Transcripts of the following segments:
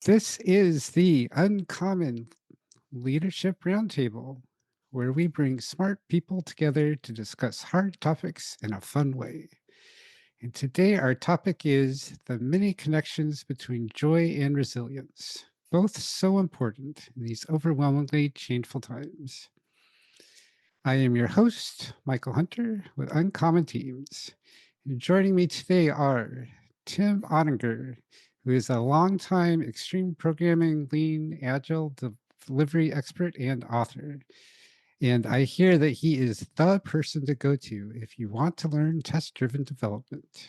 This is the Uncommon Leadership Roundtable, where we bring smart people together to discuss hard topics in a fun way. And today, our topic is the many connections between joy and resilience, both so important in these overwhelmingly changeful times. I am your host, Michael Hunter with Uncommon Teams. And joining me today are Tim Ottinger, who is a longtime extreme programming, lean, agile delivery expert and author. And I hear that he is the person to go to if you want to learn test driven development.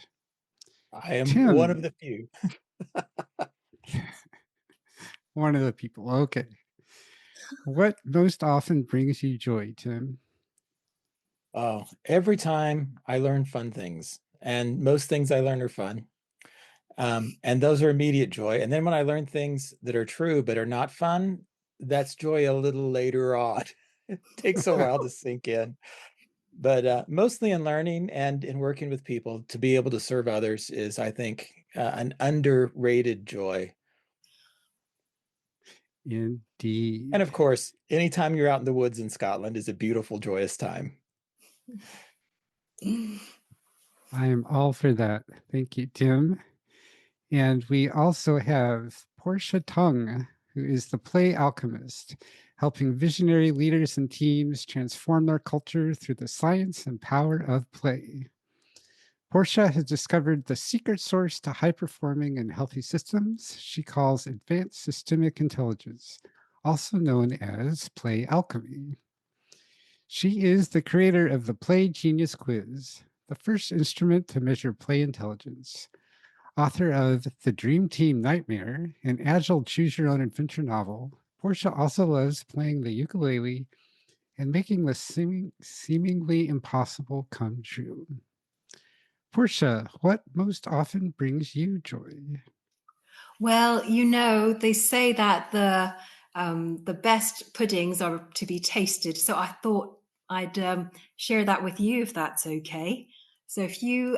I am one of Tim, the few. one of the people. Okay. What most often brings you joy, Tim? Oh, every time I learn fun things, and most things I learn are fun. And those are immediate joy. And then when I learn things that are true but are not fun, that's joy a little later on. It takes a while to sink in. But mostly in learning and in working with people to be able to serve others is, I think, an underrated joy. And Indeed. of course, anytime you're out in the woods in Scotland is a beautiful, joyous time. I am all for that. Thank you, Tim. And we also have Portia Tung, who is the play alchemist, helping visionary leaders and teams transform their culture through the science and power of play. Portia has discovered the secret source to high performing and healthy systems she calls advanced systemic intelligence, also known as play alchemy. She is the creator of the Play Genius Quiz, the first instrument to measure play intelligence, author of The Dream Team Nightmare, an agile choose your own adventure novel. Portia also loves playing the ukulele and making the seemingly impossible come true. Portia, what most often brings you joy? Well, they say that the best puddings are to be tasted. So I thought I'd share that with you if that's okay. So if you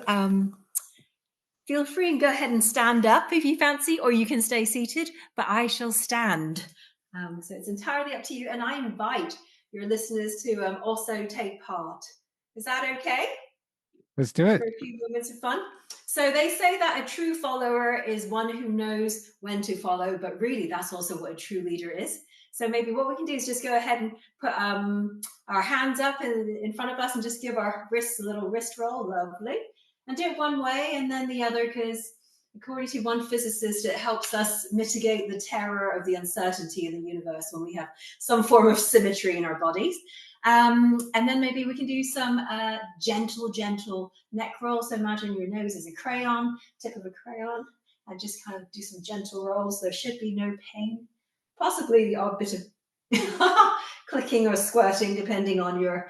feel free and go ahead and stand up if you fancy, or you can stay seated, but I shall stand. So it's entirely up to you. And I invite your listeners to also take part. Is that okay? Let's do For it. a few moments of fun. So they say that a true follower is one who knows when to follow, but really that's also what a true leader is. So maybe what we can do is just go ahead and put our hands up in front of us and just give our wrists a little wrist roll. Lovely. And do it one way and then the other, because according to one physicist, it helps us mitigate the terror of the uncertainty in the universe when we have some form of symmetry in our bodies. And then maybe we can do some gentle neck roll. So imagine your nose is a crayon, tip of a crayon, and just kind of do some gentle rolls. There should be no pain, possibly the odd bit of clicking or squirting, depending on your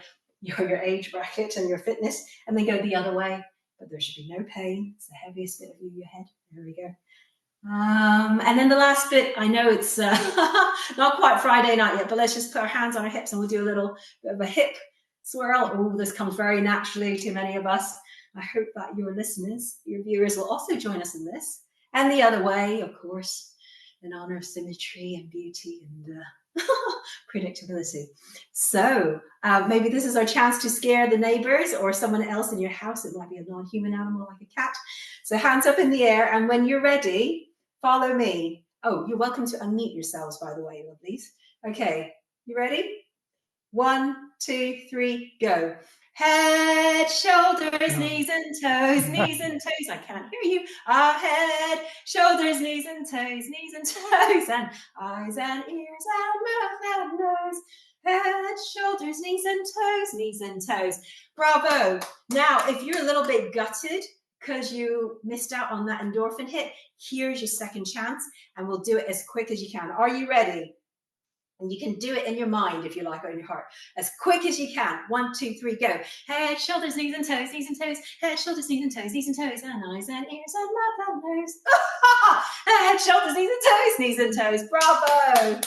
age bracket and your fitness. And then go the other way, but there should be no pain. It's the heaviest bit of your head. There we go. And then the last bit, I know it's not quite Friday night yet, but let's just put our hands on our hips and we'll do a little bit of a hip swirl. Oh, this comes very naturally to many of us. I hope that your listeners, your viewers will also join us in this. And the other way, of course, in honor of symmetry and beauty and predictability. So maybe this is our chance to scare the neighbors or someone else in your house. It might be a non-human animal like a cat. So hands up in the air. And when you're ready, follow me. Oh, you're welcome to unmute yourselves, by the way, lovelies. Okay, you ready? 1, 2, 3, go. Head, shoulders, Oh. knees and toes, knees and toes. I can't hear you. Our head, shoulders, knees and toes, knees and toes, and eyes and ears and mouth and nose. Head, shoulders, knees and toes, knees and toes. Bravo. Now, if you're a little bit gutted because you missed out on that endorphin hit, here's your second chance, and we'll do it as quick as you can. Are you ready? And you can do it in your mind if you like, or in your heart. As quick as you can. 1, 2, 3, go. Head, shoulders, knees and toes, knees and toes. Head, shoulders, knees and toes, knees and toes. And eyes and ears and mouth and nose. Head, shoulders, knees and toes, knees and toes. Bravo.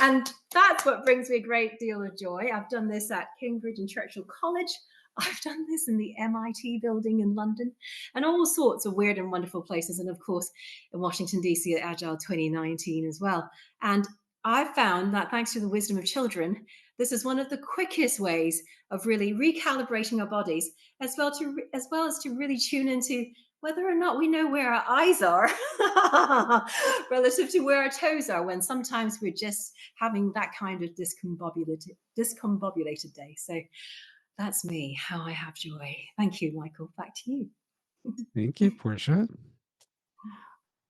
And that's what brings me a great deal of joy. I've done this at Cambridge and Churchill College. I've done this in the MIT building in London and all sorts of weird and wonderful places. And of course, in Washington, D.C. at Agile 2019 as well. And I've found that thanks to the wisdom of children, this is one of the quickest ways of really recalibrating our bodies, as well as to really tune into whether or not we know where our eyes are relative to where our toes are, when sometimes we're just having that kind of discombobulated day. So that's me, how I have joy. Thank you, Michael. Back to you. Thank you, Portia.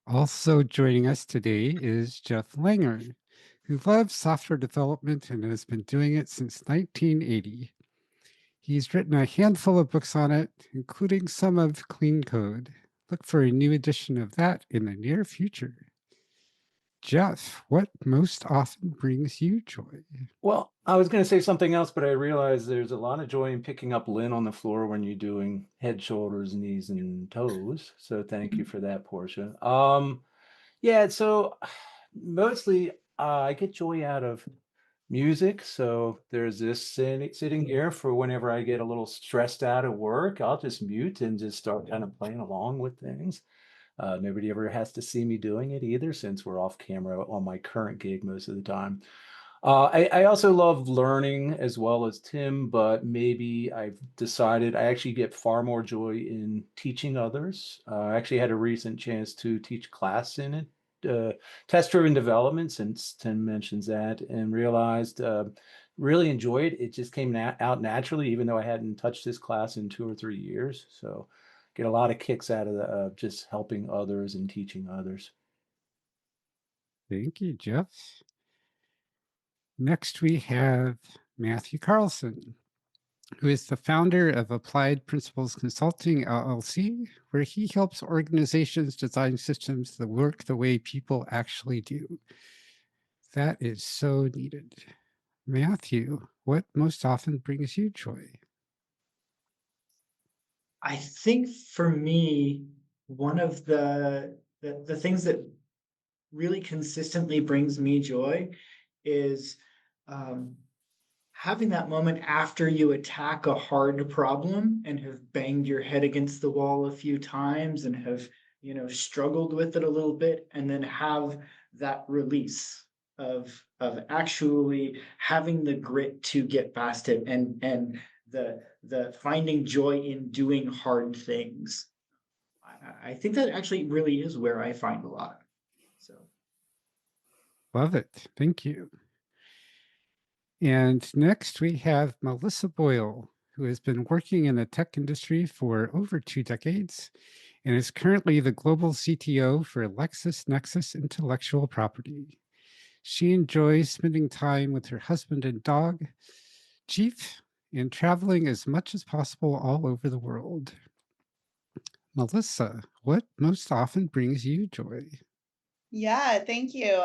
Also joining us today is Jeff Langer, who loves software development and has been doing it since 1980. He's written a handful of books on it, including some of Clean Code. Look for a new edition of that in the near future. Jeff, what most often brings you joy? Well, I was going to say something else, but I realized there's a lot of joy in picking up lint on the floor when you're doing head, shoulders, knees, and toes. So thank you for that, Portia. Yeah, so mostly I get joy out of music. So there's this sitting here for whenever I get a little stressed out at work, I'll just mute and just start kind of playing along with things. Nobody ever has to see me doing it either, since we're off camera on my current gig most of the time. I also love learning as well as Tim, but maybe I've decided I actually get far more joy in teaching others. I actually had a recent chance to teach class in it, test-driven development, since Tim mentions that, and realized really enjoyed it. It just came out naturally, even though I hadn't touched this class in 2 or 3 years. So get a lot of kicks out of just helping others and teaching others. Thank you, Jeff. Next, we have Matthew Carlson, who is the founder of Applied Principles Consulting, LLC, where he helps organizations design systems that work the way people actually do. That is so needed. Matthew, what most often brings you joy? I think for me, one of the things that really consistently brings me joy is having that moment after you attack a hard problem and have banged your head against the wall a few times and have, struggled with it a little bit, and then have that release of actually having the grit to get past it, and the finding joy in doing hard things. I think that actually really is where I find a lot. So Love it. Thank you. And next we have Melissa Boyle, who has been working in the tech industry for over 2 decades and is currently the global CTO for LexisNexis Intellectual Property. She enjoys spending time with her husband and dog, Chief, and traveling as much as possible all over the world. Melissa, what most often brings you joy? Yeah, thank you.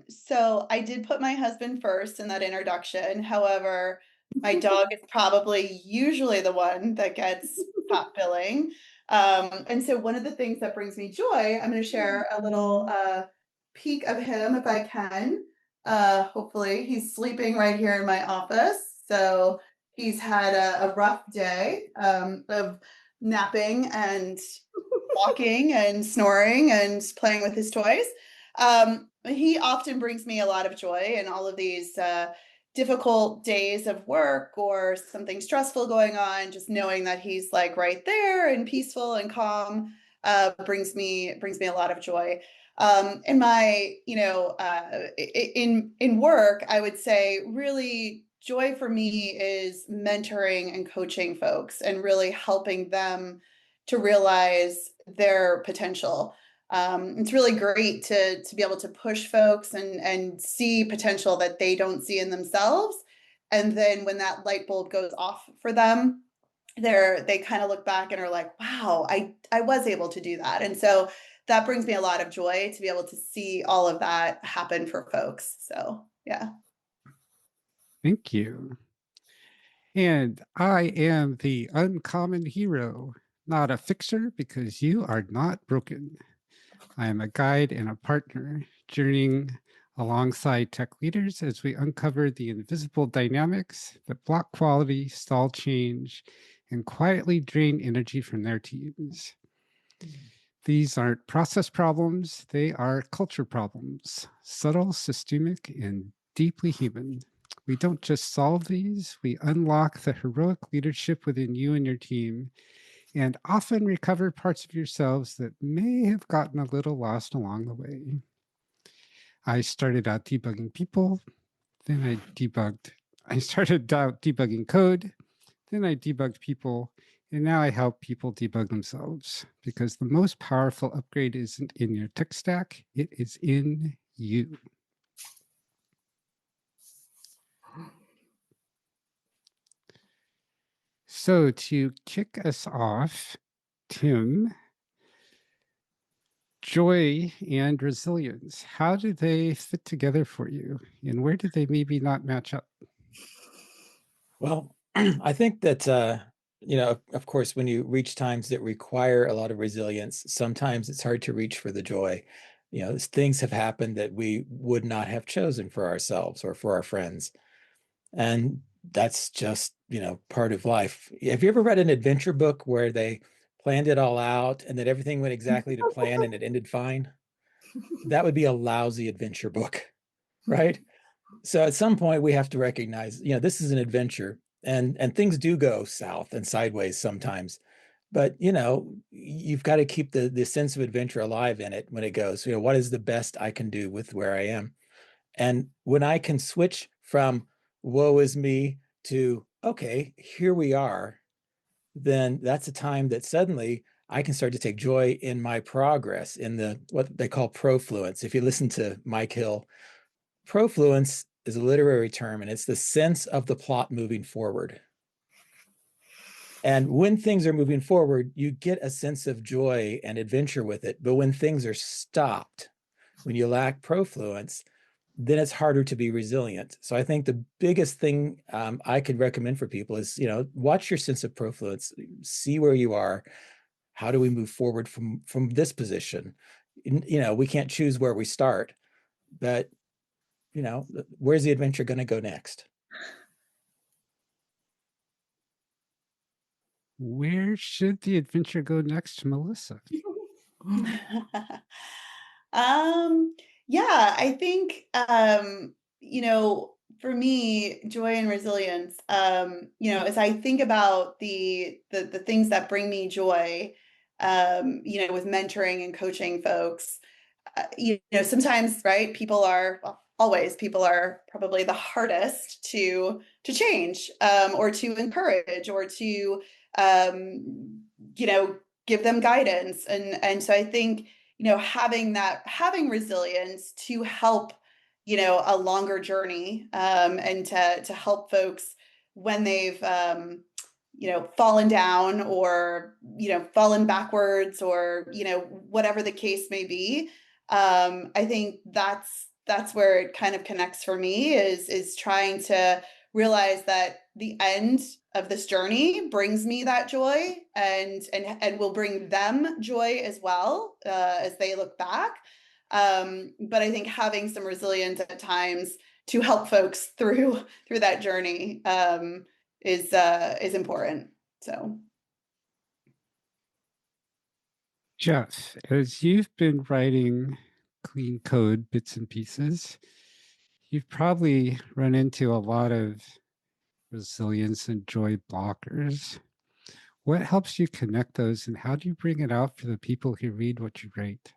So I did put my husband first in that introduction. However, my dog is probably usually the one that gets top billing. And so one of the things that brings me joy, I'm going to share a little peek of him if I can. Hopefully, he's sleeping right here in my office. So he's had a rough day of napping and walking and snoring and playing with his toys. He often brings me a lot of joy in all of these difficult days of work or something stressful going on. Just knowing that he's like right there and peaceful and calm brings me a lot of joy. In my, in work, I would say really joy for me is mentoring and coaching folks and really helping them to realize their potential. It's really great to be able to push folks and see potential that they don't see in themselves. And then when that light bulb goes off for them, they kind of look back and are like, wow, I was able to do that. And so that brings me a lot of joy to be able to see all of that happen for folks. So yeah. Thank you. And I am the uncommon hero, not a fixer, because you are not broken. I am a guide and a partner, journeying alongside tech leaders as we uncover the invisible dynamics that block quality, stall change, and quietly drain energy from their teams. These aren't process problems, they are culture problems, subtle, systemic, and deeply human. We don't just solve these, we unlock the heroic leadership within you and your team, and often recover parts of yourselves that may have gotten a little lost along the way. I started out debugging people, then I started out debugging code, then I debugged people, and now I help people debug themselves, because the most powerful upgrade isn't in your tech stack, it is in you. So to kick us off, Tim, joy and resilience, how do they fit together for you? And where do they maybe not match up? Well, I think that, of course, when you reach times that require a lot of resilience, sometimes it's hard to reach for the joy. Things have happened that we would not have chosen for ourselves or for our friends. And that's just, part of life. Have you ever read an adventure book where they planned it all out and that everything went exactly to plan and it ended fine? That would be a lousy adventure book, right? So at some point we have to recognize, this is an adventure and things do go south and sideways sometimes. But, you've got to keep the sense of adventure alive in it when it goes, what is the best I can do with where I am? And when I can switch from woe is me to, okay, here we are, then that's a time that suddenly I can start to take joy in my progress, in what they call profluence. If you listen to Mike Hill, profluence is a literary term, and it's the sense of the plot moving forward. And when things are moving forward, you get a sense of joy and adventure with it. But when things are stopped, when you lack profluence, then it's harder to be resilient. So I think the biggest thing I could recommend for people is, watch your sense of profluence, see where you are. How do we move forward from this position? We can't choose where we start, but where's the adventure going to go next? Where should the adventure go next, Melissa? Yeah, I think, for me, joy and resilience, as I think about the things that bring me joy, with mentoring and coaching folks, sometimes, right, always people are probably the hardest to change, or to encourage, or to, give them guidance. And so I think, having resilience to help, a longer journey, and to help folks when they've, fallen down, or, fallen backwards, or, whatever the case may be. I think that's where it kind of connects for me, is trying to realize that the end of this journey brings me that joy, and will bring them joy as well, as they look back. But I think having some resilience at times to help folks through that journey, is important. So. Jeff, as you've been writing clean code bits and pieces, you've probably run into a lot of resilience and joy blockers. What helps you connect those, and how do you bring it out for the people who read what you write?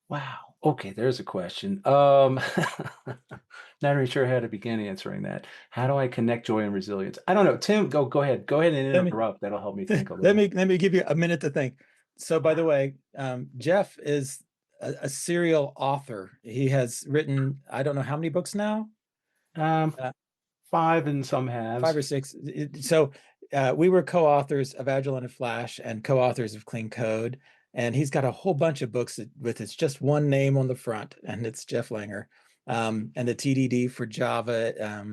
Wow. Okay, there's a question. Not really sure how to begin answering that. How do I connect joy and resilience? I don't know. Tim, go ahead. Go ahead and interrupt. That'll help me think a little. Let me give you a minute to think. So, by the way, Jeff is a serial author. He has written, I don't know how many books now. 5 and some halves. 5 or 6. So we were co-authors of Agile in a Flash and co-authors of Clean Code. And he's got a whole bunch of books with it's just one name on the front, and it's Jeff Langer. And the TDD for Java,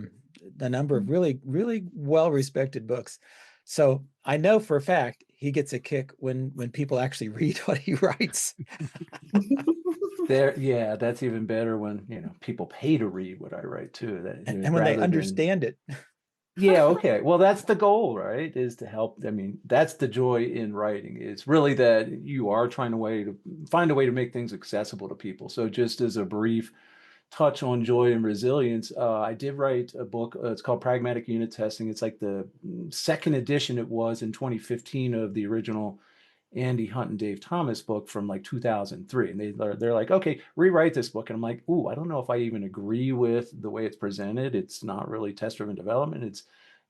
a number of really, really well-respected books. So I know for a fact he gets a kick when people actually read what he writes. Yeah, that's even better when people pay to read what I write too. And when they understand it. Yeah, okay. Well, that's the goal, right? Is to help. I mean, that's the joy in writing. It's really that you are trying to find a way to make things accessible to people. So just as a brief touch on joy and resilience, I did write a book. It's called Pragmatic Unit Testing. It's like the second edition it was in 2015 of the original Andy Hunt and Dave Thomas book from like 2003. And they're like, okay, rewrite this book. And I'm like, ooh, I don't know if I even agree with the way it's presented. It's not really test-driven development. It's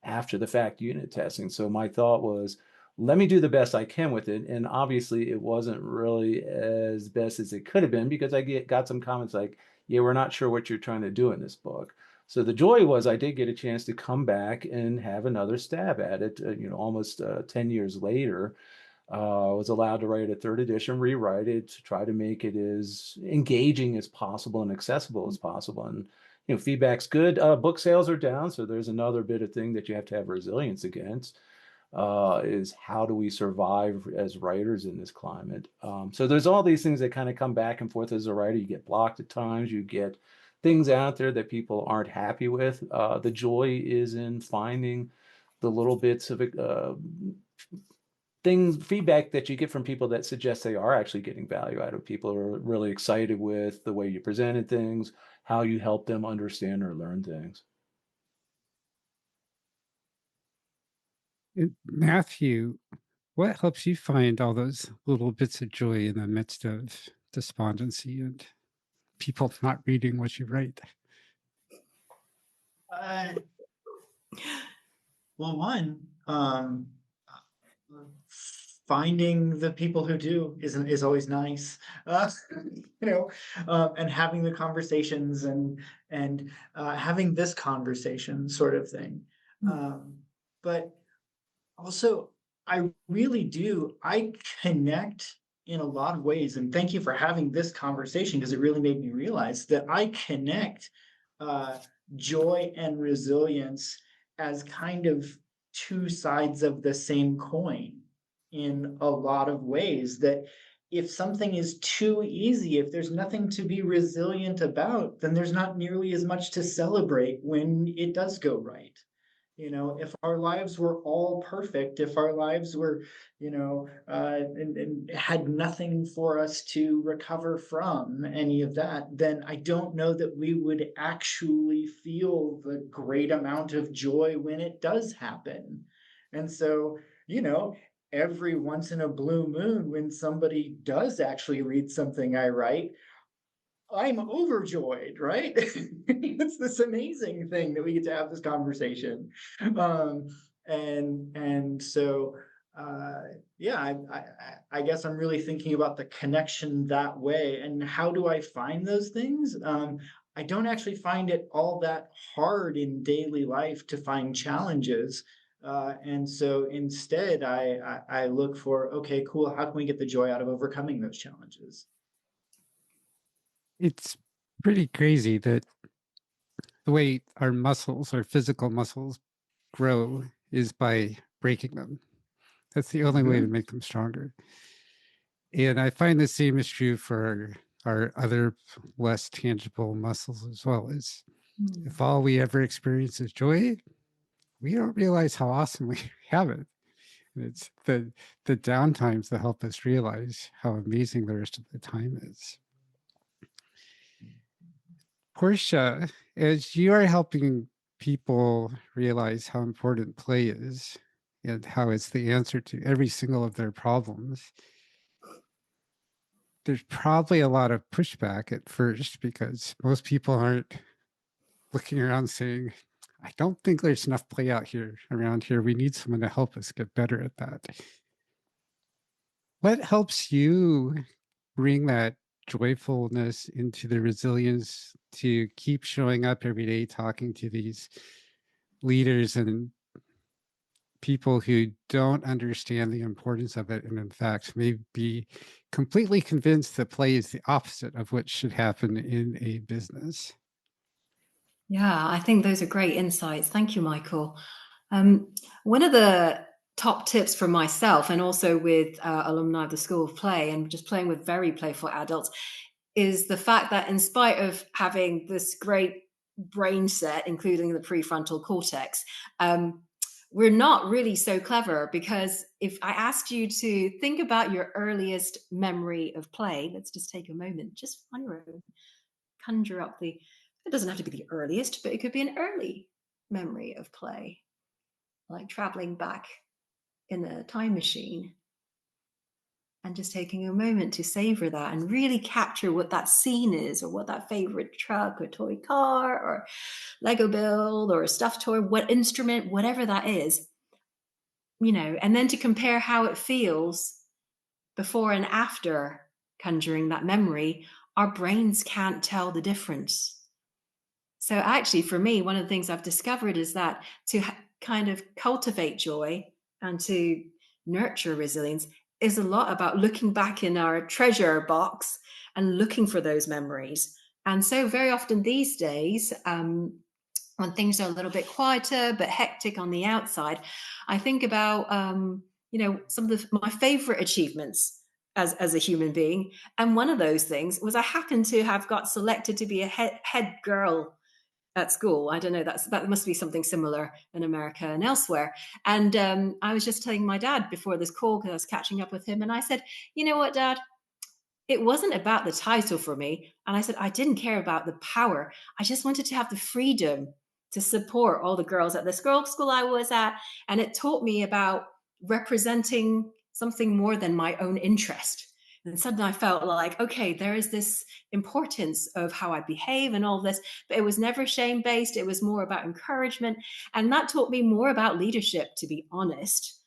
after the fact unit testing. So my thought was, let me do the best I can with it. And obviously it wasn't really as best as it could have been, because I got some comments like, yeah, we're not sure what you're trying to do in this book. So the joy was I did get a chance to come back and have another stab at it, almost 10 years later. Was allowed to write a third edition, rewrite it to try to make it as engaging as possible and accessible as possible. And feedback's good. Book sales are down, so there's another bit of thing that you have to have resilience against. Is how do we survive as writers in this climate? So there's all these things that kind of come back and forth as a writer. You get blocked at times. You get things out there that people aren't happy with. The joy is in finding the little bits of feedback that you get from people that suggest they are actually getting value out of. People are really excited with the way you presented things, how you help them understand or learn things. Matthew, what helps you find all those little bits of joy in the midst of despondency and people not reading what you write? Well, one, finding the people who do is always nice, and having the conversations and having this conversation sort of thing. But also, I really do. I connect in a lot of ways, and thank you for having this conversation, because it really made me realize that I connect joy and resilience as kind of two sides of the same coin in a lot of ways. That if something is too easy, if there's nothing to be resilient about, then there's not nearly as much to celebrate when it does go right. If our lives were all perfect, if our lives were, and had nothing for us to recover from any of that, then I don't know that we would actually feel the great amount of joy when it does happen. And so, every once in a blue moon, when somebody does actually read something I write, I'm overjoyed, right? It's this amazing thing that we get to have this conversation. And so yeah, I guess I'm really thinking about the connection that way. And how do I find those things? I don't actually find it all that hard in daily life to find challenges. And so instead, I look for, okay, cool, how can we get the joy out of overcoming those challenges? It's pretty crazy that the way our muscles, our physical muscles, grow is by breaking them. That's the only way to make them stronger. And I find the same is true for our other less tangible muscles as well. Is if all we ever experience is joy, we don't realize how awesome we have it. And it's the downtimes that help us realize how amazing the rest of the time is. Portia, as you are helping people realize how important play is and how it's the answer to every single of their problems, there's probably a lot of pushback at first, because most people aren't looking around saying, I don't think there's enough play out here around here. We need someone to help us get better at that. What helps you bring that joyfulness into the resilience to keep showing up every day, talking to these leaders and people who don't understand the importance of it, and in fact may be completely convinced that play is the opposite of what should happen in a business? Yeah, I think those are great insights. Thank you, Michael. One of the top tips from myself, and also with alumni of the School of Play, and just playing with very playful adults, is the fact that in spite of having this great brain set, including the prefrontal cortex, we're not really so clever, because if I asked you to think about your earliest memory of play, let's just take a moment, just on your own, conjure up it doesn't have to be the earliest, but it could be an early memory of play, like traveling back in a time machine and just taking a moment to savor that and really capture what that scene is, or what that favorite truck or toy car or Lego build or a stuffed toy, what instrument, whatever that is, and then to compare how it feels before and after conjuring that memory. Our brains can't tell the difference. So actually, for me, one of the things I've discovered is that to kind of cultivate joy and to nurture resilience is a lot about looking back in our treasure box and looking for those memories. And so very often these days, when things are a little bit quieter but hectic on the outside, I think about some of my favorite achievements as a human being. And one of those things was I happened to have got selected to be a head girl at school. I don't know, that must be something similar in America and elsewhere. And I was just telling my dad before this call, because I was catching up with him, and I said, you know what, Dad? It wasn't about the title for me. And I said, I didn't care about the power. I just wanted to have the freedom to support all the girls at this girls' school I was at. And it taught me about representing something more than my own interest. And suddenly I felt like, okay, there is this importance of how I behave and all this, but it was never shame-based. It was more about encouragement. And that taught me more about leadership, to be honest,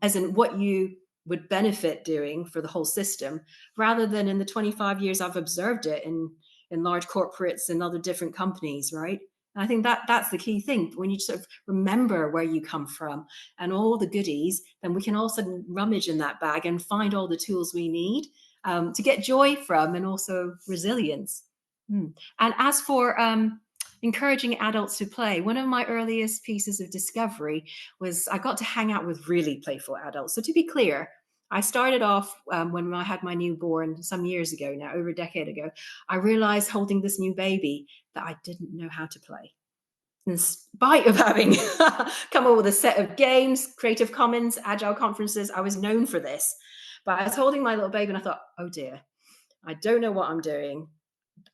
as in what you would benefit doing for the whole system, rather than in the 25 years I've observed it in large corporates and other different companies, right? And I think that's the key thing. When you sort of remember where you come from and all the goodies, then we can also rummage in that bag and find all the tools we need to get joy from, and also resilience. And as for encouraging adults to play, one of my earliest pieces of discovery was I got to hang out with really playful adults. So to be clear, I started off when I had my newborn some years ago now, over a decade ago. I realized holding this new baby that I didn't know how to play. In spite of having come up with a set of games, Creative Commons, Agile conferences, I was known for this. But I was holding my little baby and I thought, oh dear, I don't know what I'm doing.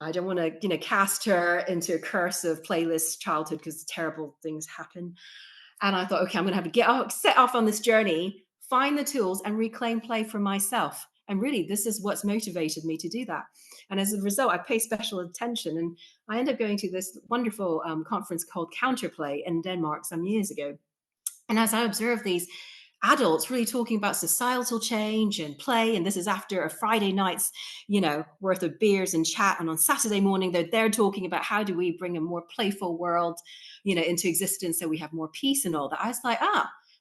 I don't want to, cast her into a curse of playlist childhood, because terrible things happen. And I thought, okay, I'm going to have to set off on this journey, find the tools and reclaim play for myself. And really, this is what's motivated me to do that. And as a result, I pay special attention. And I ended up going to this wonderful conference called Counterplay in Denmark some years ago. And as I observed these adults really talking about societal change and play, and this is after a Friday night's worth of beers and chat, and on Saturday morning they're talking about how do we bring a more playful world into existence so we have more peace and all that. I was like,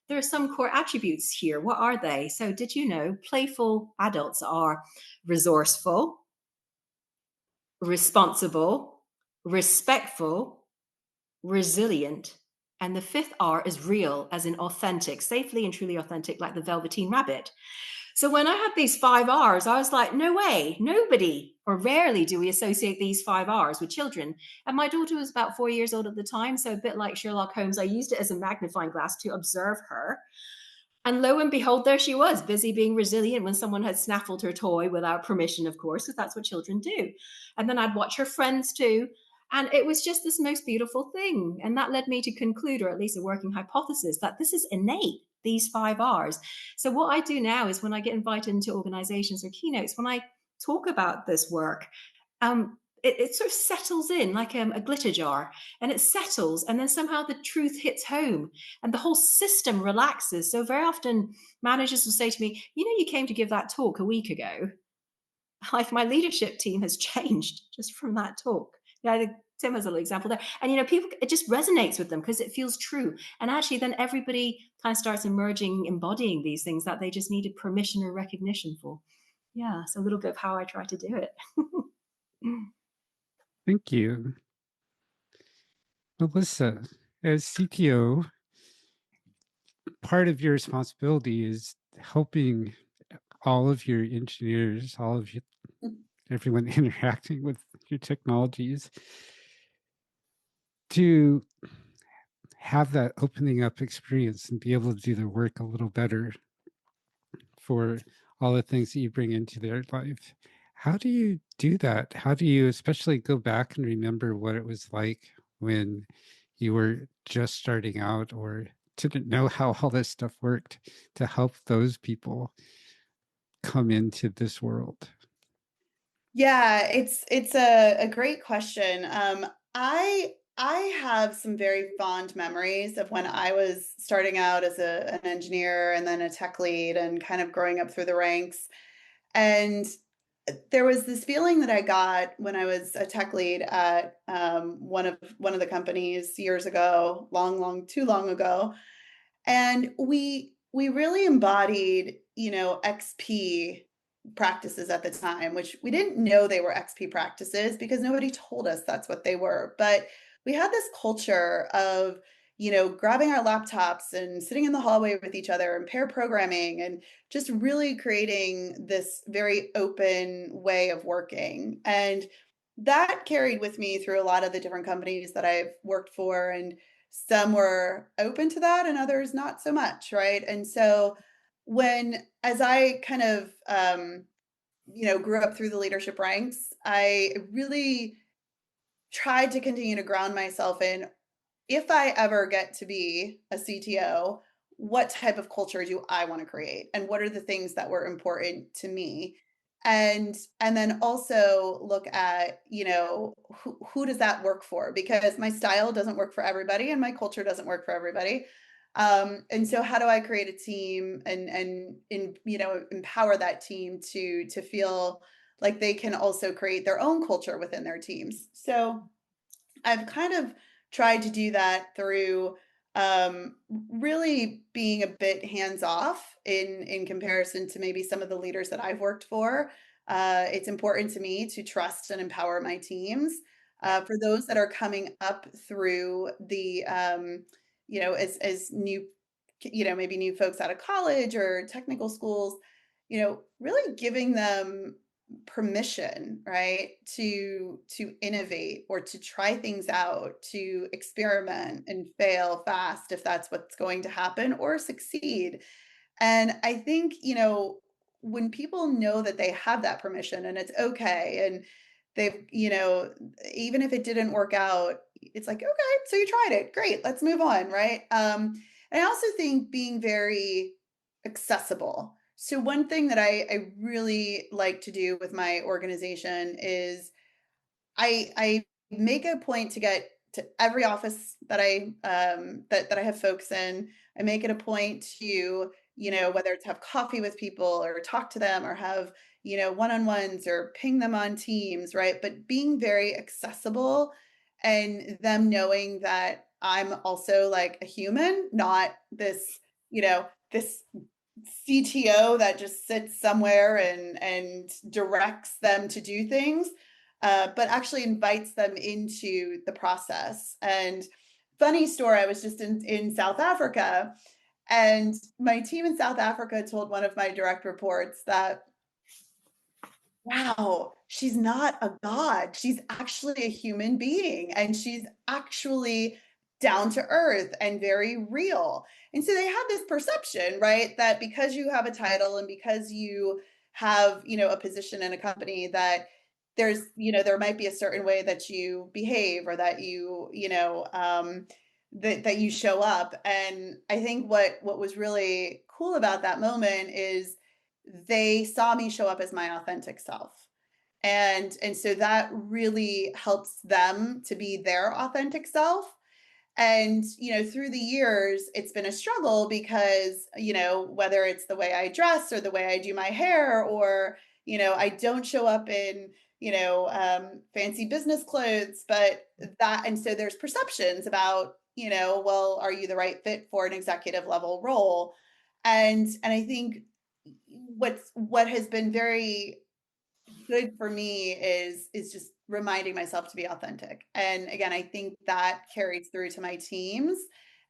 there are some core attributes here. What are they? So did you know playful adults are resourceful, responsible, respectful, resilient, and the fifth R is real, as in authentic, safely and truly authentic, like the Velveteen Rabbit. So when I had these 5 R's, I was like, no way, nobody, or rarely do we associate these 5 R's with children. And my daughter was about 4 years old at the time, so a bit like Sherlock Holmes, I used it as a magnifying glass to observe her. And lo and behold, there she was, busy being resilient when someone had snaffled her toy without permission, of course, because that's what children do. And then I'd watch her friends too. And it was just this most beautiful thing. And that led me to conclude, or at least a working hypothesis, that this is innate, these 5 R's. So what I do now is when I get invited into organizations or keynotes, when I talk about this work, it sort of settles in like a glitter jar, and it settles, and then somehow the truth hits home and the whole system relaxes. So very often managers will say to me, you came to give that talk a week ago. Like my leadership team has changed just from that talk. I think Tim has a little example there. And, people, it just resonates with them because it feels true. And actually then everybody kind of starts emerging, embodying these things that they just needed permission or recognition for. Yeah, it's a little bit of how I try to do it. Thank you. Melissa, as CTO, part of your responsibility is helping all of your engineers, everyone interacting with your technologies, to have that opening up experience and be able to do the work a little better for all the things that you bring into their life. How do you do that? How do you especially go back and remember what it was like when you were just starting out or didn't know how all this stuff worked to help those people come into this world? Yeah, it's a great question. I have some very fond memories of when I was starting out as an engineer and then a tech lead and kind of growing up through the ranks. And there was this feeling that I got when I was a tech lead at one of the companies years ago, too long ago, and we really embodied, XP practices at the time, which we didn't know they were XP practices because nobody told us that's what they were. But we had this culture of, grabbing our laptops and sitting in the hallway with each other and pair programming and just really creating this very open way of working. And that carried with me through a lot of the different companies that I've worked for. And some were open to that and others not so much, right? And so as I kind of grew up through the leadership ranks, I really tried to continue to ground myself in, if I ever get to be a CTO, what type of culture do I want to create? And what are the things that were important to me? And then also look at, who does that work for? Because my style doesn't work for everybody and my culture doesn't work for everybody. And so how do I create a team and empower that team to feel like they can also create their own culture within their teams? So I've kind of tried to do that through really being a bit hands off in comparison to maybe some of the leaders that I've worked for. It's important to me to trust and empower my teams. For those that are coming up through the, as new, maybe new folks out of college or technical schools, really giving them permission, right, to innovate or to try things out, to experiment and fail fast if that's what's going to happen, or succeed. And I think, when people know that they have that permission and it's okay, and they've, even if it didn't work out, it's like, okay, so you tried it. Great. Let's move on. Right. And I also think being very accessible. So one thing that I really like to do with my organization is I make a point to get to every office that that I have folks in. I make it a point to, whether it's have coffee with people or talk to them or have, one-on-ones or ping them on Teams, right? But being very accessible and them knowing that I'm also like a human, not this, this CTO that just sits somewhere and directs them to do things, but actually invites them into the process. And funny story, I was just in South Africa, and my team in South Africa told one of my direct reports that, wow, she's not a god. She's actually a human being, and she's actually down to earth and very real. And so they have this perception, right, that because you have a title and because you have, a position in a company, that there's, there might be a certain way that you behave or that that you show up. And I think what was really cool about that moment is they saw me show up as my authentic self. And so that really helps them to be their authentic self. And, through the years, it's been a struggle because, whether it's the way I dress or the way I do my hair, or, I don't show up in, fancy business clothes, and so there's perceptions about, well, are you the right fit for an executive level role? And I think what has been very good for me is just reminding myself to be authentic. And again, I think that carries through to my teams,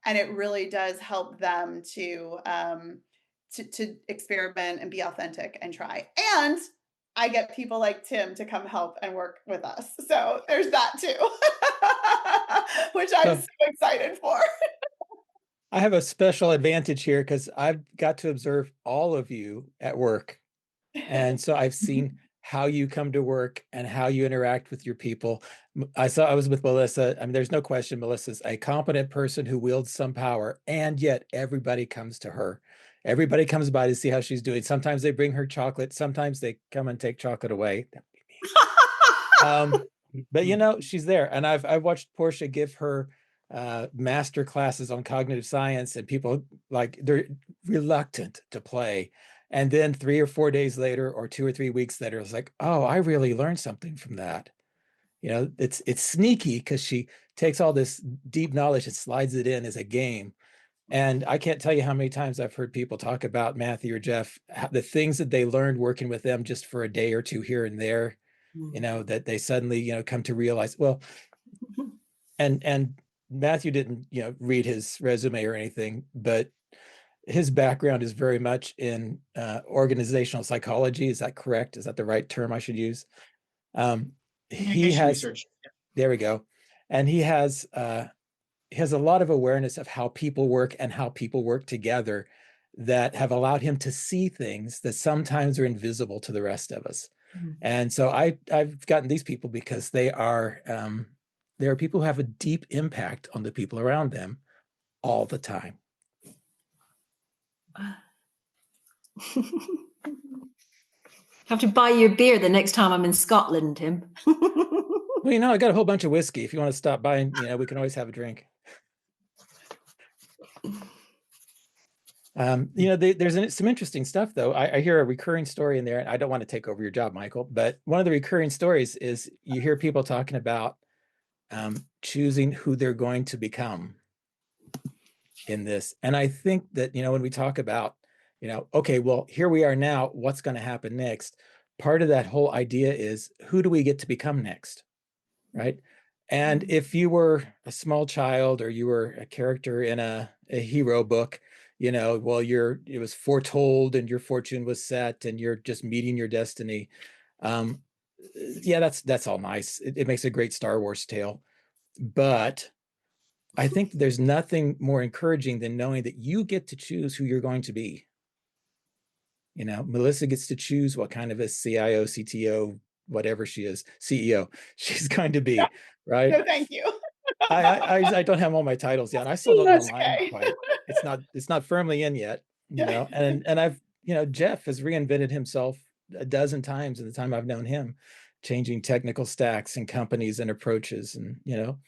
and it really does help them to experiment and be authentic and try. And I get people like Tim to come help and work with us. So there's that too, which I'm so excited for. I have a special advantage here because I've got to observe all of you at work. And so I've seen how you come to work and how you interact with your people. I was with Melissa. I mean, there's no question Melissa's a competent person who wields some power, and yet everybody comes to her. Everybody comes by to see how she's doing. Sometimes they bring her chocolate. Sometimes they come and take chocolate away. But you know, she's there. And I've watched Portia give her master classes on cognitive science, and people like they're reluctant to play. And then 3 or 4 days later, or 2 or 3 weeks later, it's like, oh, I really learned something from that. You know, it's sneaky because she takes all this deep knowledge and slides it in as a game. And I can't tell you how many times I've heard people talk about Matthew or Jeff, the things that they learned working with them just for a day or two here and there, you know, that they suddenly, you know, come to realize, well, and Matthew didn't, you know, read his resume or anything, but his background is very much in organizational psychology. Is that correct? Is that the right term I should use? He has research. There we go, and he has a lot of awareness of how people work and how people work together that have allowed him to see things that sometimes are invisible to the rest of us. And so I've gotten these people because they are people who have a deep impact on the people around them all the time. Have to buy you a beer the next time I'm in Scotland, Tim. Well, you know, I got a whole bunch of whiskey. If you want to stop by, and, you know, we can always have a drink. You know, there's some interesting stuff, though. I hear a recurring story in there, and I don't want to take over your job, Michael, but one of the recurring stories is you hear people talking about choosing who they're going to become in this. And I think that, you know, when we talk about, you know, okay, well, here we are now, what's going to happen next? Part of that whole idea is, who do we get to become next, right? And if you were a small child or you were a character in a hero book, you know, well, it was foretold and your fortune was set and you're just meeting your destiny. Yeah, that's all nice. It makes a great Star Wars tale. But I think there's nothing more encouraging than knowing that you get to choose who you're going to be. You know, Melissa gets to choose what kind of a CIO, CTO, whatever she is, CEO, she's going to be, right? No, thank you. I don't have all my titles yet. I still don't know That's mine okay. quite. It's not firmly in yet, you know. And I've, you know, Jeff has reinvented himself a dozen times in the time I've known him, changing technical stacks and companies and approaches. And, you know,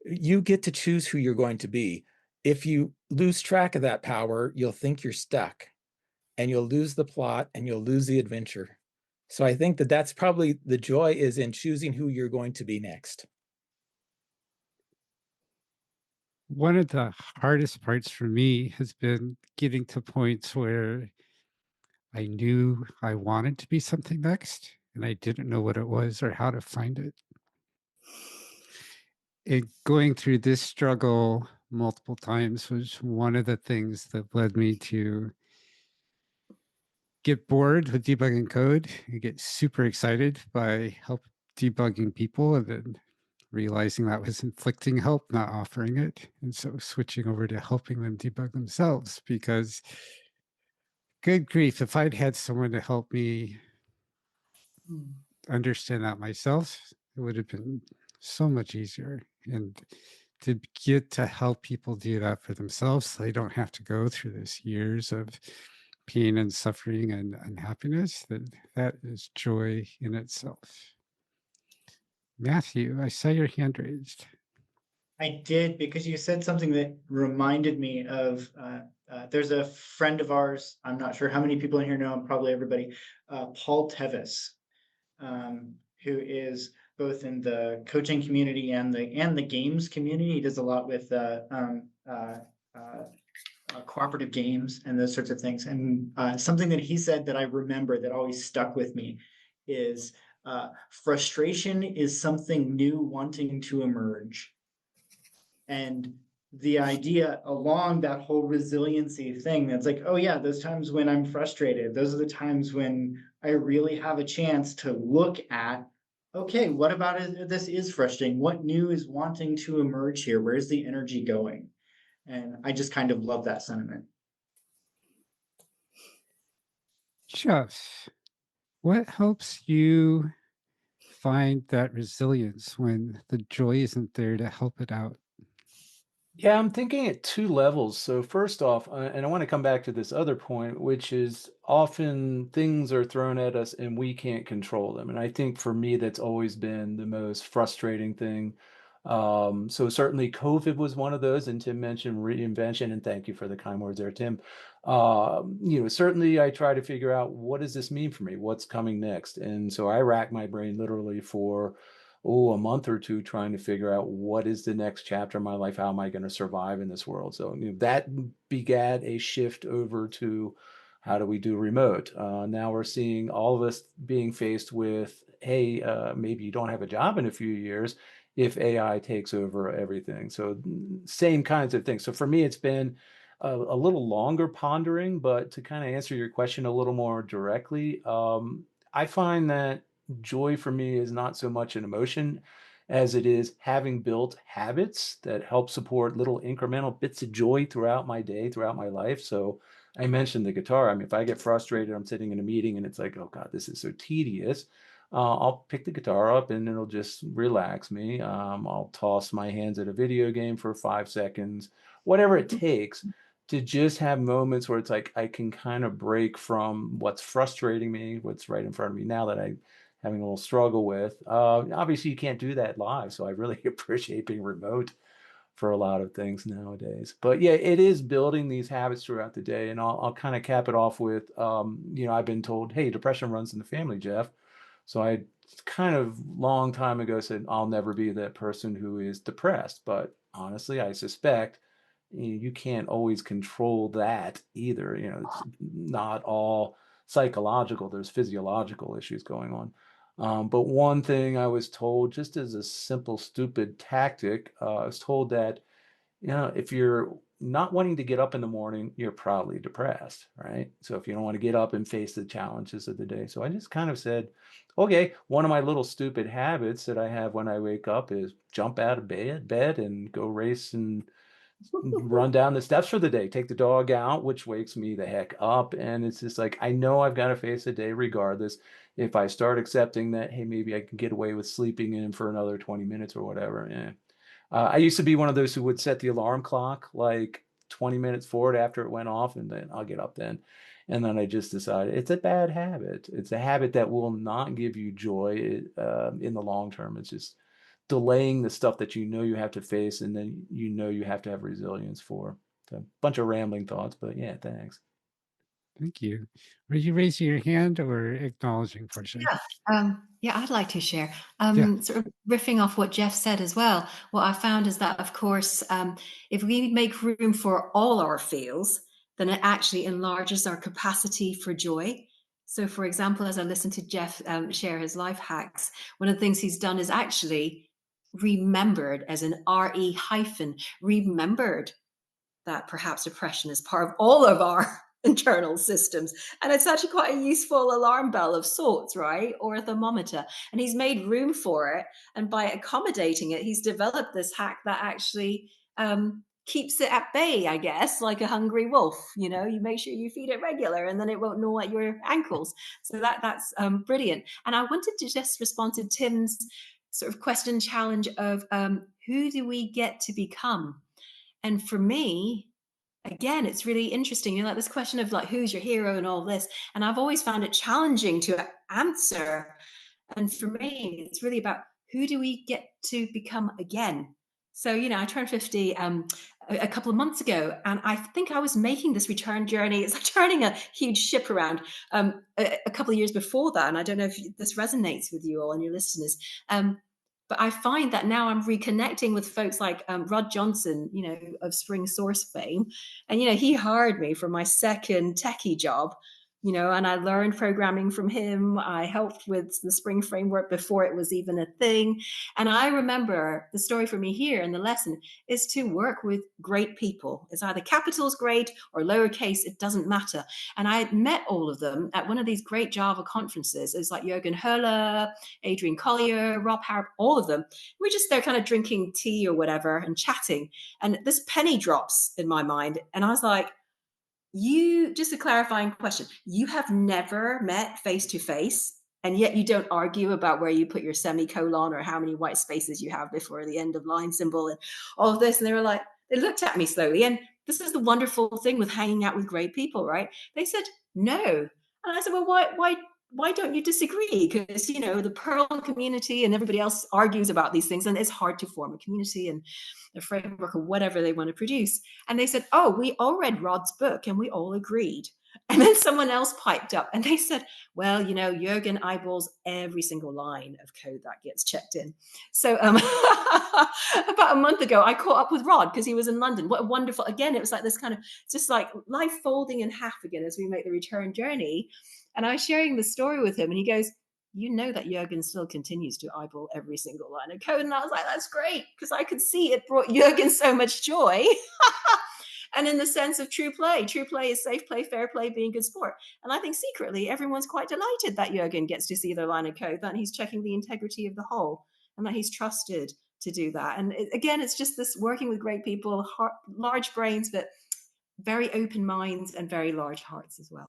you get to choose who you're going to be. If you lose track of that power, you'll think you're stuck, and you'll lose the plot and you'll lose the adventure. So I think that that's probably the joy, is in choosing who you're going to be next. One of the hardest parts for me has been getting to points where I knew I wanted to be something next, and I didn't know what it was or how to find it. And going through this struggle multiple times was one of the things that led me to get bored with debugging code and get super excited by help debugging people, and then realizing that was inflicting help, not offering it. And so switching over to helping them debug themselves, because good grief, if I'd had someone to help me understand that myself, it would have been so much easier. And to get to help people do that for themselves, so they don't have to go through this years of pain and suffering and unhappiness, that is joy in itself. Matthew, I saw your hand raised. I did, because you said something that reminded me of, there's a friend of ours, I'm not sure how many people in here know him, probably everybody, Paul Tevis, who is both in the coaching community and the games community. He does a lot with cooperative games and those sorts of things. And something that he said that I remember that always stuck with me is frustration is something new wanting to emerge. And the idea along that whole resiliency thing, that's like, oh yeah, those times when I'm frustrated, those are the times when I really have a chance to look at okay, what about it? This is frustrating. What new is wanting to emerge here? Where's the energy going? And I just kind of love that sentiment. Jeff, what helps you find that resilience when the joy isn't there to help it out? Yeah, I'm thinking at two levels. So first off, and I want to come back to this other point, which is often things are thrown at us and we can't control them. And I think for me, that's always been the most frustrating thing. So certainly COVID was one of those, and Tim mentioned reinvention, and thank you for the kind words there, Tim. Certainly I try to figure out what does this mean for me? What's coming next? And so I rack my brain literally for a month or two trying to figure out what is the next chapter of my life. How am I going to survive in this world? So that begat a shift over to how do we do remote? Now we're seeing all of us being faced with, hey, maybe you don't have a job in a few years if AI takes over everything. So same kinds of things. So for me, it's been a little longer pondering, but to kind of answer your question a little more directly, I find that joy for me is not so much an emotion as it is having built habits that help support little incremental bits of joy throughout my day, throughout my life. So I mentioned the guitar. I mean, if I get frustrated, I'm sitting in a meeting and it's like, oh God, this is so tedious. I'll pick the guitar up and it'll just relax me. I'll toss my hands at a video game for 5 seconds, whatever it takes to just have moments where it's like I can kind of break from what's frustrating me, what's right in front of me now that I'm having a little struggle with. Obviously, you can't do that live, so I really appreciate being remote for a lot of things nowadays. But yeah, it is building these habits throughout the day, and I'll kind of cap it off with, I've been told, hey, depression runs in the family, Jeff. So I kind of long time ago said I'll never be that person who is depressed, but honestly, I suspect you can't always control that either. It's not all psychological. There's physiological issues going on. But one thing I was told, just as a simple, stupid tactic, I was told that, if you're not wanting to get up in the morning, you're probably depressed, right? So if you don't want to get up and face the challenges of the day. So I just kind of said, okay, one of my little stupid habits that I have when I wake up is jump out of bed and go race and run down the steps for the day, take the dog out, which wakes me the heck up. And it's just like, I know I've got to face the day regardless. If I start accepting that, hey, maybe I can get away with sleeping in for another 20 minutes or whatever. I used to be one of those who would set the alarm clock like 20 minutes forward after it went off, and then I'll get up then. And then I just decided it's a bad habit. It's a habit that will not give you joy in the long term. It's just delaying the stuff that you have to face, and then you have to have resilience for. So, a bunch of rambling thoughts, but yeah, thanks. Thank you. Were you raising your hand or acknowledging, Portia? Yeah, I'd like to share. Yeah. Sort of riffing off what Jeff said as well. What I found is that, of course, if we make room for all our feels, then it actually enlarges our capacity for joy. So, for example, as I listened to Jeff share his life hacks, one of the things he's done is actually remembered, as an RE hyphen, remembered that perhaps depression is part of all of our internal systems. And it's actually quite a useful alarm bell of sorts, right? Or a thermometer. And he's made room for it. And by accommodating it, he's developed this hack that actually keeps it at bay, I guess, like a hungry wolf. You make sure you feed it regular and then it won't gnaw at your ankles. So that's brilliant. And I wanted to just respond to Tim's sort of question challenge of who do we get to become? And for me, again, it's really interesting. Like this question of like, who's your hero and all this. And I've always found it challenging to answer. And for me, it's really about who do we get to become again? So, I turned 50 a couple of months ago, and I think I was making this return journey. It's like turning a huge ship around a couple of years before that. And I don't know if this resonates with you all and your listeners. But I find that now I'm reconnecting with folks like Rod Johnson, of Spring Source fame. And, he hired me for my second techie job and I learned programming from him. I helped with the Spring Framework before it was even a thing. And I remember the story for me here in the lesson is to work with great people. It's either capitals great or lowercase, it doesn't matter. And I met all of them at one of these great Java conferences. It's like Jürgen Höller, Adrian Collier, Rob Harrop, all of them. We're just there kind of drinking tea or whatever and chatting. And this penny drops in my mind. And I was like, just a clarifying question. You have never met face to face, and yet you don't argue about where you put your semicolon or how many white spaces you have before the end of line symbol and all of this. And they were like, they looked at me slowly. And this is the wonderful thing with hanging out with great people, right? They said, no. And I said, well, why don't you disagree? Because, the Perl community and everybody else argues about these things, and it's hard to form a community and a framework or whatever they want to produce. And they said, oh, we all read Rod's book and we all agreed. And then someone else piped up and they said, well, Jürgen eyeballs every single line of code that gets checked in. So about a month ago, I caught up with Rod because he was in London. What a wonderful, again, it was like this kind of just like life folding in half again as we make the return journey. And I was sharing the story with him and he goes, that Jürgen still continues to eyeball every single line of code. And I was like, that's great, because I could see it brought Jürgen so much joy. And in the sense of true play is safe play, fair play, being good sport. And I think secretly everyone's quite delighted that Jürgen gets to see their line of code, that he's checking the integrity of the whole, and that he's trusted to do that. And again, it's just this working with great people, large brains, but very open minds and very large hearts as well.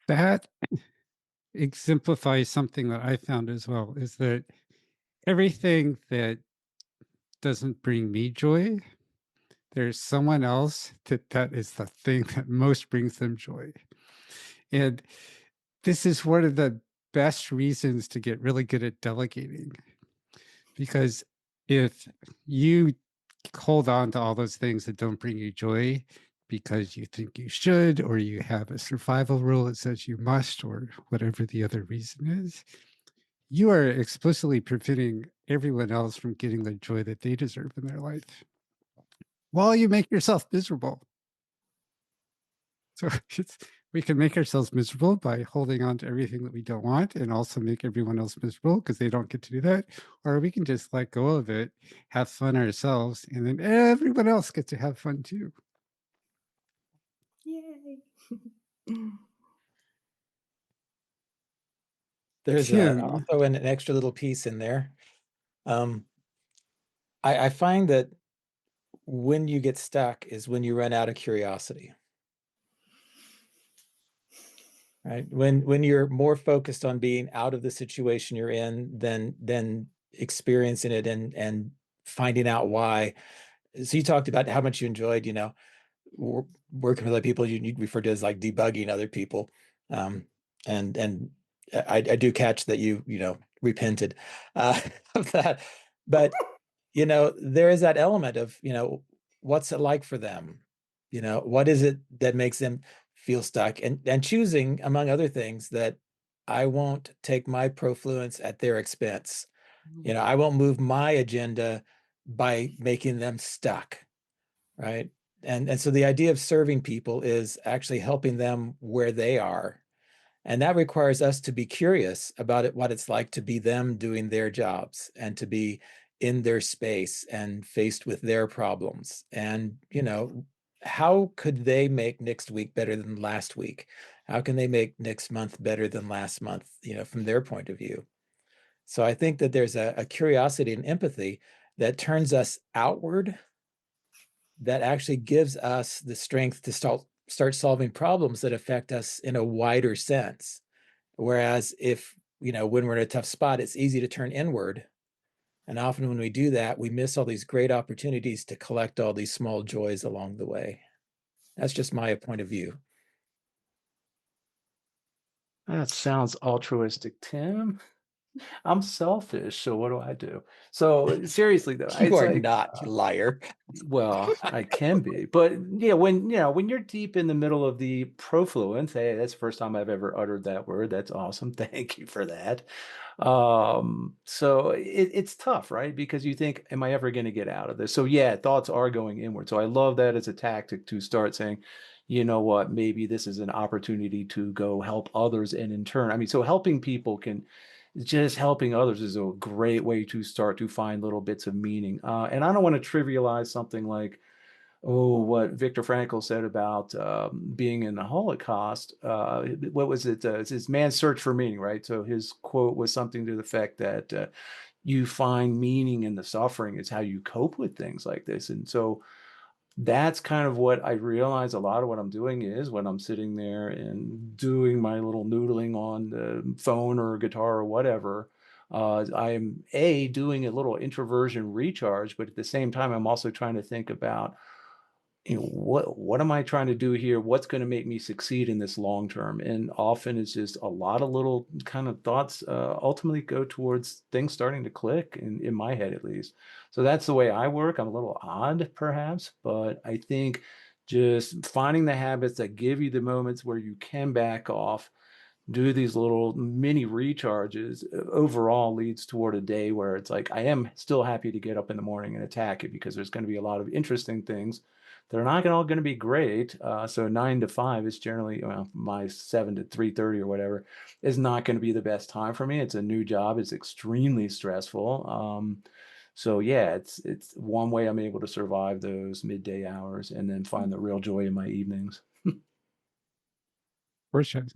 That exemplifies something that I found as well, is that everything that doesn't bring me joy, there's someone else that is the thing that most brings them joy. And this is one of the best reasons to get really good at delegating. Because if you hold on to all those things that don't bring you joy because you think you should, or you have a survival rule that says you must, or whatever the other reason is, you are explicitly preventing everyone else from getting the joy that they deserve in their life while you make yourself miserable. So we can make ourselves miserable by holding on to everything that we don't want and also make everyone else miserable because they don't get to do that. Or we can just let go of it, have fun ourselves, and then everyone else gets to have fun too. Yay. There's Tim. also an extra little piece in there. I find that when you get stuck is when you run out of curiosity. Right? When you're more focused on being out of the situation you're in than experiencing it and finding out why. So you talked about how much you enjoyed, working with other people. You refer to as like debugging other people, and I do catch that you repented of that, but there is that element of what's it like for them, what is it that makes them feel stuck, and choosing, among other things, that I won't take my profluence at their expense. I won't move my agenda by making them stuck, right? And so the idea of serving people is actually helping them where they are. And that requires us to be curious about what it's like to be them doing their jobs and to be in their space and faced with their problems. And, how could they make next week better than last week? How can they make next month better than last month, from their point of view? So I think that there's a curiosity and empathy that turns us outward, that actually gives us the strength to start solving problems that affect us in a wider sense. Whereas if, when we're in a tough spot, it's easy to turn inward. And often when we do that, we miss all these great opportunities to collect all these small joys along the way. That's just my point of view. That sounds altruistic, Tim. I'm selfish, so what do I do? So seriously though, You are not, you liar. Well, I can be, but when you're deep in the middle of the profluence, hey, that's the first time I've ever uttered that word. That's awesome. Thank you for that. So it's tough, right? Because you think, am I ever going to get out of this? So yeah, thoughts are going inward. So I love that as a tactic to start saying, you know what, maybe this is an opportunity to go help others. And in turn, I mean, so helping people just helping others is a great way to start to find little bits of meaning. And I don't want to trivialize something like, oh, what Viktor Frankl said about being in the Holocaust. What was it? It's his man's search for meaning, right? So his quote was something to the effect that you find meaning in the suffering. It's how you cope with things like this. And so that's kind of what I realize a lot of what I'm doing is when I'm sitting there and doing my little noodling on the phone or guitar or whatever. I'm doing a little introversion recharge, but at the same time, I'm also trying to think about, you know, what am I trying to do here? What's going to make me succeed in this long term? And often it's just a lot of little kind of thoughts ultimately go towards things starting to click in my head, at least. So that's the way I work. I'm a little odd, perhaps, but I think just finding the habits that give you the moments where you can back off, do these little mini recharges, overall leads toward a day where it's like I am still happy to get up in the morning and attack it, because there's going to be a lot of interesting things. They're not all going to be great. So 9 to 5 is generally, well, my 7 to 3:30 or whatever is not going to be the best time for me. It's a new job. It's extremely stressful. So yeah, it's one way I'm able to survive those midday hours and then find the real joy in my evenings. Portia.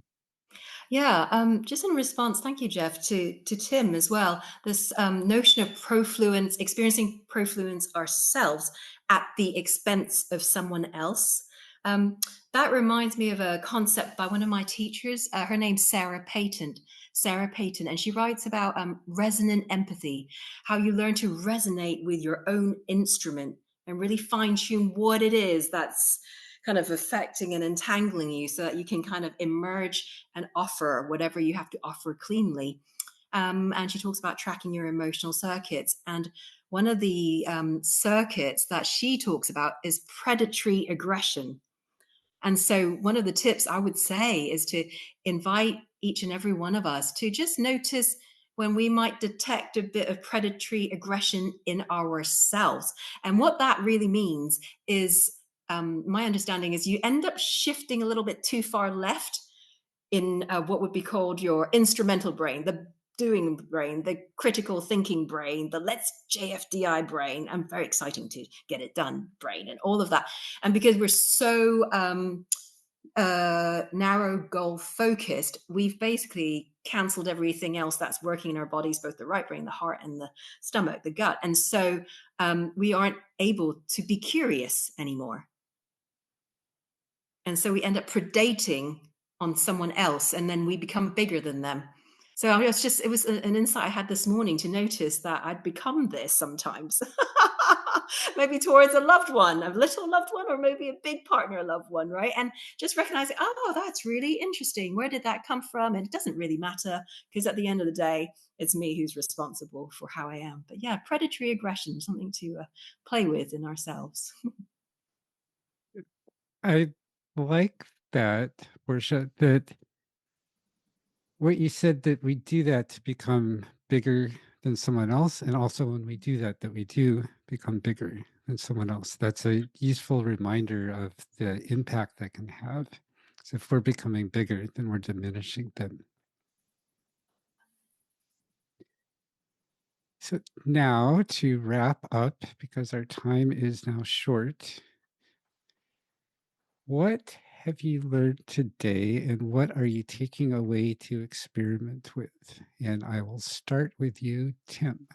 Yeah, just in response, thank you, Jeff, to Tim as well. This notion of profluence, experiencing profluence ourselves at the expense of someone else. That reminds me of a concept by one of my teachers. Her name's Sarah Payton. And she writes about resonant empathy, how you learn to resonate with your own instrument and really fine tune what it is that's kind of affecting and entangling you, so that you can kind of emerge and offer whatever you have to offer cleanly. And she talks about tracking your emotional circuits. And one of the circuits that she talks about is predatory aggression. And so, one of the tips I would say is to invite each and every one of us to just notice when we might detect a bit of predatory aggression in ourselves. And what that really means is, my understanding is you end up shifting a little bit too far left in what would be called your instrumental brain, the doing brain, the critical thinking brain, the let's JFDI brain. I'm very exciting to get it done brain and all of that. And because we're so narrow goal focused, we've basically canceled everything else that's working in our bodies, both the right brain, the heart, and the stomach, the gut. And so we aren't able to be curious anymore. And so we end up predating on someone else, and then we become bigger than them. So it was an insight I had this morning to notice that I'd become this sometimes. Maybe towards a loved one, a little loved one, or maybe a big partner loved one, right? And just recognizing, oh, that's really interesting. Where did that come from? And it doesn't really matter, because at the end of the day, it's me who's responsible for how I am. But yeah, predatory aggression, something to play with in ourselves. I like that, Portia, that what you said, that we do that to become bigger than someone else. And also when we do that, that we do become bigger than someone else. That's a useful reminder of the impact that can have. So if we're becoming bigger, then we're diminishing them. So now to wrap up, because our time is now short, what have you learned today, and what are you taking away to experiment with? And I will start with you, Tim.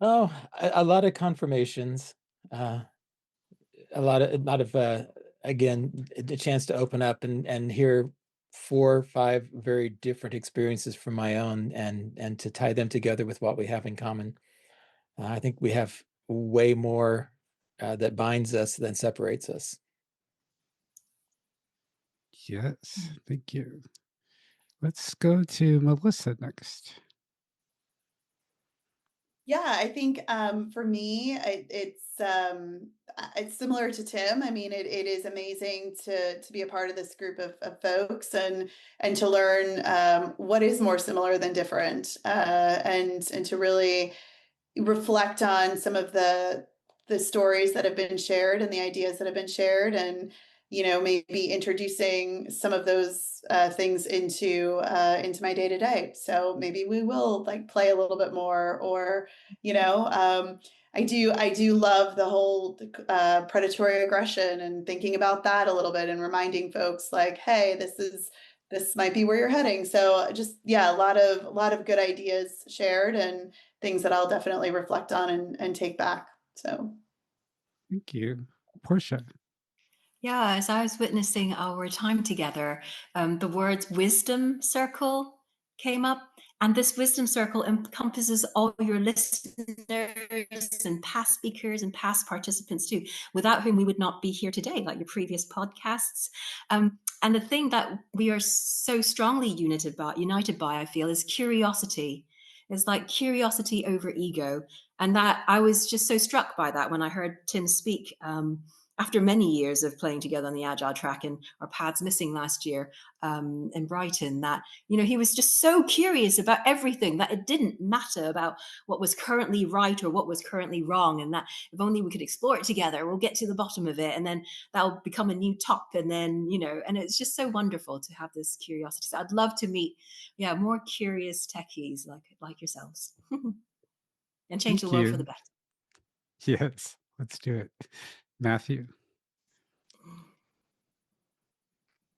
Oh, a lot of confirmations, a lot of again, a chance to open up and hear 4 or 5 very different experiences from my own, and to tie them together with what we have in common. I think we have way more that binds us than separates us. Yes, thank you. Let's go to Melissa next. Yeah, I think for me, it's similar to Tim. I mean, it is amazing to be a part of this group of folks and to learn what is more similar than different, and to really reflect on some of the the stories that have been shared and the ideas that have been shared, and maybe introducing some of those things into my day to day. So maybe we will like play a little bit more, or I do love the whole predatory aggression, and thinking about that a little bit and reminding folks like, hey, this might be where you're heading. So just, yeah, a lot of good ideas shared, and things that I'll definitely reflect on and take back. So Thank you. Portia. Yeah, as I was witnessing our time together, the words wisdom circle came up. And this wisdom circle encompasses all your listeners and past speakers and past participants too, without whom we would not be here today, like your previous podcasts. And the thing that we are so strongly united by, I feel, is curiosity. It's like curiosity over ego. And that I was just so struck by that when I heard Tim speak. After many years of playing together on the Agile track, and our paths missing last year in Brighton, that, he was just so curious about everything, that it didn't matter about what was currently right or what was currently wrong. And that if only we could explore it together, we'll get to the bottom of it. And then that'll become a new top. And then, and it's just so wonderful to have this curiosity. So I'd love to meet, more curious techies like yourselves and change the world for the better. Yes, let's do it. Matthew.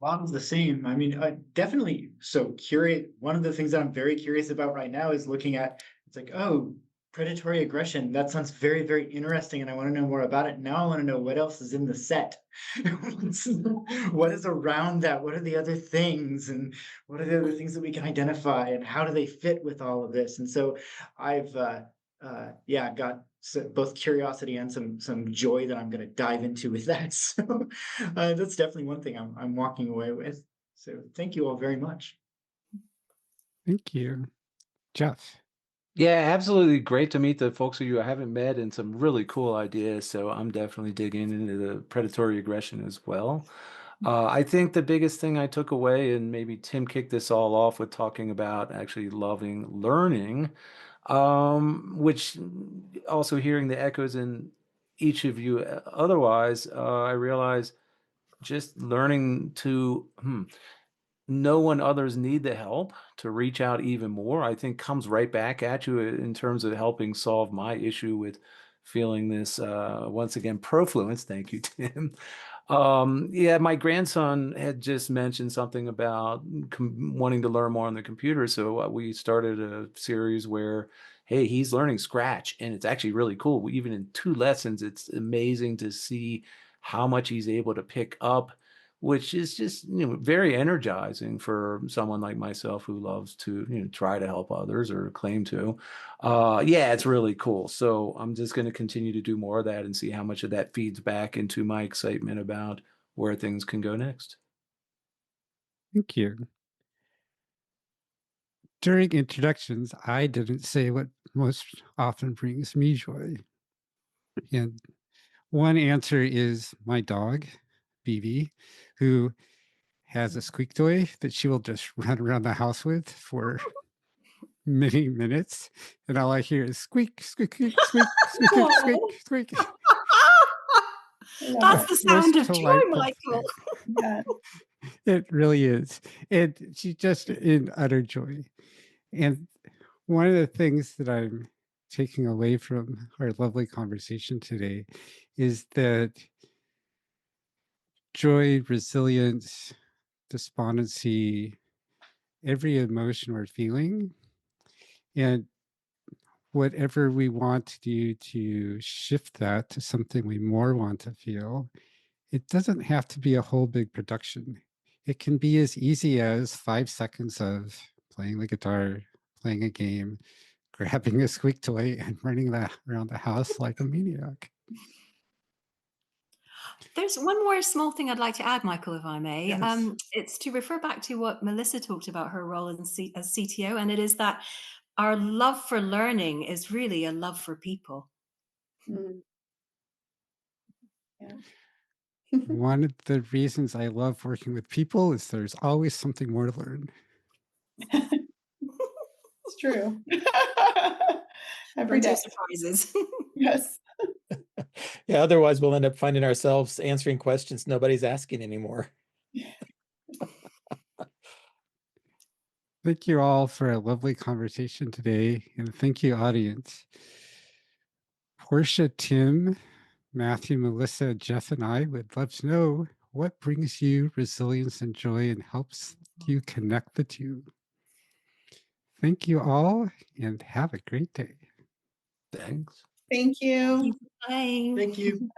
A lot of the same. I mean, definitely. So curious. One of the things that I'm very curious about right now is looking at, it's like, oh, predatory aggression. That sounds very, very interesting. And I want to know more about it. Now I want to know what else is in the set. What is around that? What are the other things? And what are the other things that we can identify? And how do they fit with all of this? And so I've, got both curiosity and some joy that I'm going to dive into with that. So that's definitely one thing I'm walking away with. So thank you all very much. Thank you. Jeff. Yeah, absolutely great to meet the folks who you haven't met, and some really cool ideas. So I'm definitely digging into the predatory aggression as well. I think the biggest thing I took away, and maybe Tim kicked this all off with talking about actually loving learning, which also hearing the echoes in each of you otherwise, I realize just learning to know when others need the help, to reach out even more, I think comes right back at you in terms of helping solve my issue with feeling this, once again, profluence. Thank you, Tim. Yeah, my grandson had just mentioned something about wanting to learn more on the computer. So we started a series where, hey, he's learning Scratch, and it's actually really cool. Even in 2 lessons, it's amazing to see how much he's able to pick up, which is just very energizing for someone like myself who loves to try to help others, or claim to. Yeah, it's really cool. So I'm just going to continue to do more of that and see how much of that feeds back into my excitement about where things can go next. Thank you. During introductions, I didn't say what most often brings me joy. And one answer is my dog, BB, who has a squeak toy that she will just run around the house with for many minutes. And all I hear is squeak, squeak, squeak, squeak, squeak, squeak, squeak, squeak. That's the sound of joy, Delightful Michael. yeah. It really is. And she's just in utter joy. And one of the things that I'm taking away from our lovely conversation today is that joy, resilience, despondency, every emotion we're feeling, and whatever we want to do to shift that to something we more want to feel, it doesn't have to be a whole big production. It can be as easy as 5 seconds of playing the guitar, playing a game, grabbing a squeak toy, and running around the house like a maniac. There's one more small thing I'd like to add, Michael, if I may. Yes. It's to refer back to what Melissa talked about, her role as CTO, and it is that our love for learning is really a love for people. Mm. Yeah. One of the reasons I love working with people is there's always something more to learn. It's true. Every Plenty day. of surprises. Yes. Yeah, otherwise we'll end up finding ourselves answering questions nobody's asking anymore. Thank you all for a lovely conversation today. And thank you, audience. Portia, Tim, Matthew, Melissa, Jeff, and I would love to know what brings you resilience and joy and helps you connect the two. Thank you all and have a great day. Thanks. Thank you. Bye. Thank you.